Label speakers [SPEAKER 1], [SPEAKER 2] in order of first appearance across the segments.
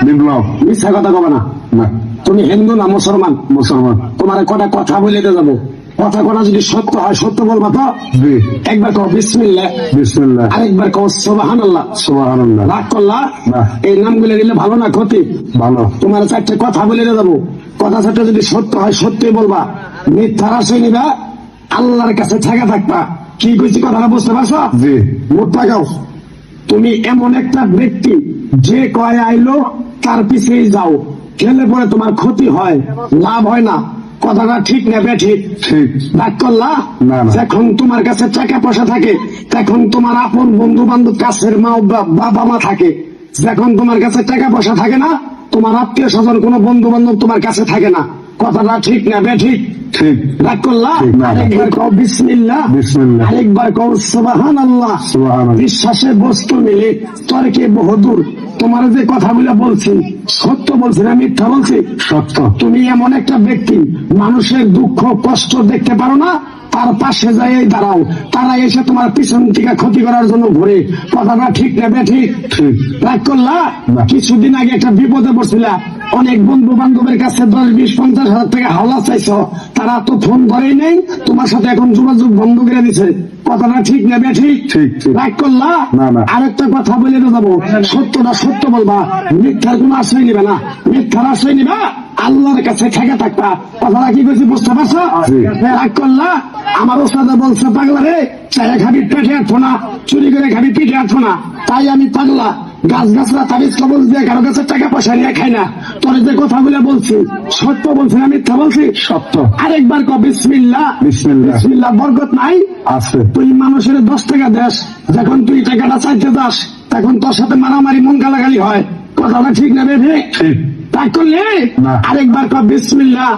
[SPEAKER 1] বিপ্লব।
[SPEAKER 2] মিথ্যা কথা কবে না। তুমি হিন্দু না মুসলমান?
[SPEAKER 1] মুসলমান।
[SPEAKER 2] তোমার কটা কথা বলে যাবো, কথা কটা যদি সত্য হয় সত্য বলবা তো? একবার কও বিসমিল্লাহ।
[SPEAKER 1] বিসমিল্লাহ।
[SPEAKER 2] আরেকবার কও সুবহানাল্লাহ।
[SPEAKER 1] সুবহানাল্লাহ।
[SPEAKER 2] রাগ করলা? এই নামগুলো নিলে ভালো না ক্ষতি?
[SPEAKER 1] ভালো।
[SPEAKER 2] তোমার চারটে কথা বলে যাবো, কথা চারটে যদি সত্য হয় সত্যি বলবা, মিথ্যার আশয় নিবা, আল্লাহর কাছে ঠেকা থাকবা। কি কইছি কথাটা বুঝতে পারছো? মুখ পাকাও। তুমি এমন একটা ব্যক্তি যে কয় আইলো তার পিছেই যাও, খেলে পরে তোমার ক্ষতি হয়, লাভ হয় না। কথাটা ঠিক না বেঠিক?
[SPEAKER 1] ঠিক।
[SPEAKER 2] রাগ করলা? যখন তোমার কাছে টাকা পয়সা থাকে তখন তোমার আপন বন্ধু বান্ধব, কাছের মা বাবা মা থাকে। যখন তোমার কাছে টাকা পয়সা থাকে না, তোমার আত্মীয় স্বজন কোন বন্ধু বান্ধব তোমার কাছে থাকে না। কথাটা ঠিক না বেঠিক?
[SPEAKER 1] ঠিক।
[SPEAKER 2] রাগ করলা? আরেকবার কও বিসমিল্লাহ।
[SPEAKER 1] বিসমিল্লাহ।
[SPEAKER 2] আরেকবার কও সুবহানাল্লাহ।
[SPEAKER 1] সুবহানাল্লাহ।
[SPEAKER 2] বিশ্বাসের বস্তু মিলে তর্কে বহুদূর। তোমার যে কথাগুলো বলছি সত্য বলছি না মিথ্যা বলছি?
[SPEAKER 1] সত্য।
[SPEAKER 2] তুমি এমন একটা ব্যক্তি, মানুষের দুঃখ কষ্ট দেখতে পারো না, তার পাশে যাই দাঁড়াও, তারা এসে তোমার পিছন থেকে ক্ষতি করার জন্য ঘুরে। কথাটা ঠিক না বেঠিক?
[SPEAKER 1] ঠিক।
[SPEAKER 2] রাগ করলা? কিছুদিন আগে একটা বিপদে পড়ছিলা, অনেক বন্ধু বান্ধবের কাছে 10-20-50 হাজার টাকা হাওলা চাইছো, তারা তো ফোন ধরেই নেই, তোমার সাথে এখন যোগাযোগ বন্ধ করে দিছে। কথাটা ঠিক না বেঠিক?
[SPEAKER 1] ঠিক।
[SPEAKER 2] রাগ করলা? আরেকটা কথা বলে যাবো, সত্যটা সত্য বলবা, মিথ্যার কোন আশ্রয় নিবে না। মিথ্যার আশ্রয় নিবা, আল্লাহর কাছে ঠেকে থাকবা। কথাটা কি বলছি বুঝতে পারছো? রাগ করলা? আমার ওস্তাদে বলছে, পাগলা রে, চায়ে খাবি পেটে আঠো না, চুরি করে খাবি পিঠে আঠো না। তাই আমি পাগলা, গাছ গাছরা তাবিজ কবজ দিয়ে কারো কাছে টাকা পয়সা নিয়ে খাই না। তোরে যে কথাগুলো বলছি সত্য বলছি না মিথ্যা বলছি?
[SPEAKER 1] সত্য।
[SPEAKER 2] আরেকবার কও বিসমিল্লাহ।
[SPEAKER 1] বিসমিল্লাহ।
[SPEAKER 2] বিসমিল্লাহ। বরকত নাই?
[SPEAKER 1] আছে।
[SPEAKER 2] তুই মানুষের 10 টাকা দেস, যখন তুই টাকাটা চাইতে যাস তখন তোর সাথে মারামারি মন গালাগালি হয়। কথাটা ঠিক না বেঠে?
[SPEAKER 1] ঠিক।
[SPEAKER 2] তাই করলে আরেকবার কও বিসমিল্লাহ।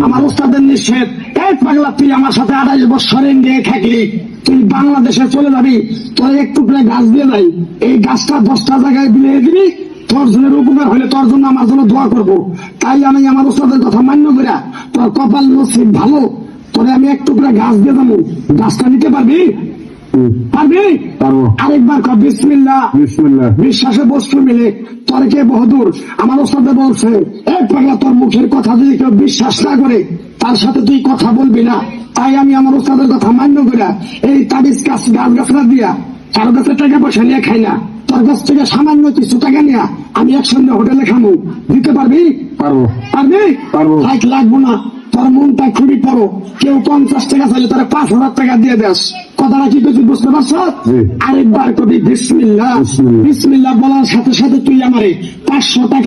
[SPEAKER 2] আমার ওস্তাদের নিষেধ। এই পাগলা, তুই আমার সাথে 28 বছর ইন্ডিয়ায় থাকলি, তুই বাংলাদেশে চলে যাবি, তোর একটু প্রায় গাছ দিয়ে যাই, এই গাছটা 10টা জায়গায় বিলিয়ে দিবি, তোর জন্য উপকার হলে তোর জন্য আমার জন্য দোয়া করবো। তাই আমি আমার ওস্তাদের কথা মান্য করিয়া, তোর কপাল নসিব ভালো, তোরে আমি একটু প্রায় গাছ দিয়ে যাবো, গাছটা নিতে পারবি? পারবি?
[SPEAKER 1] পারবো।
[SPEAKER 2] আরেকবার কও বিসমিল্লাহ।
[SPEAKER 1] বিসমিল্লাহ।
[SPEAKER 2] বিশ্বাসের বস্তু মিলে তর্কে বহুদূর। আমার ওস্তাদে বলছে, এই পাগলা, তোর মুখের কথা যদি কেউ বিশ্বাস না করে তার সাথে তুই কথা বলবি না। তাই আমি আমার ওস্তাদের কথা মান্য করিয়া এই তাবিজ গাছ গাছরা দিয়া কারো কাছে টাকা পয়সা নিয়ে খাই না, তোর কাছ থেকে সামান্য কিছু টাকা নিয়ে আমি একসঙ্গে হোটেলে খামো। দিতে পারবি?
[SPEAKER 1] পারবো।
[SPEAKER 2] পারবি?
[SPEAKER 1] পারবো।
[SPEAKER 2] লাগবো না, তোর মনটা খুবই বড়। কেউ 50 টাকা চাইলে তোরা 5,000 টাকা দিয়ে দেস। কথাটা কি তুই বুঝতে পারছো? আরেকবার কবি বিসমিল্লাহ। বিসমিল্লাহ বলার সাথে সাথে তুই আমারে 500 টাকা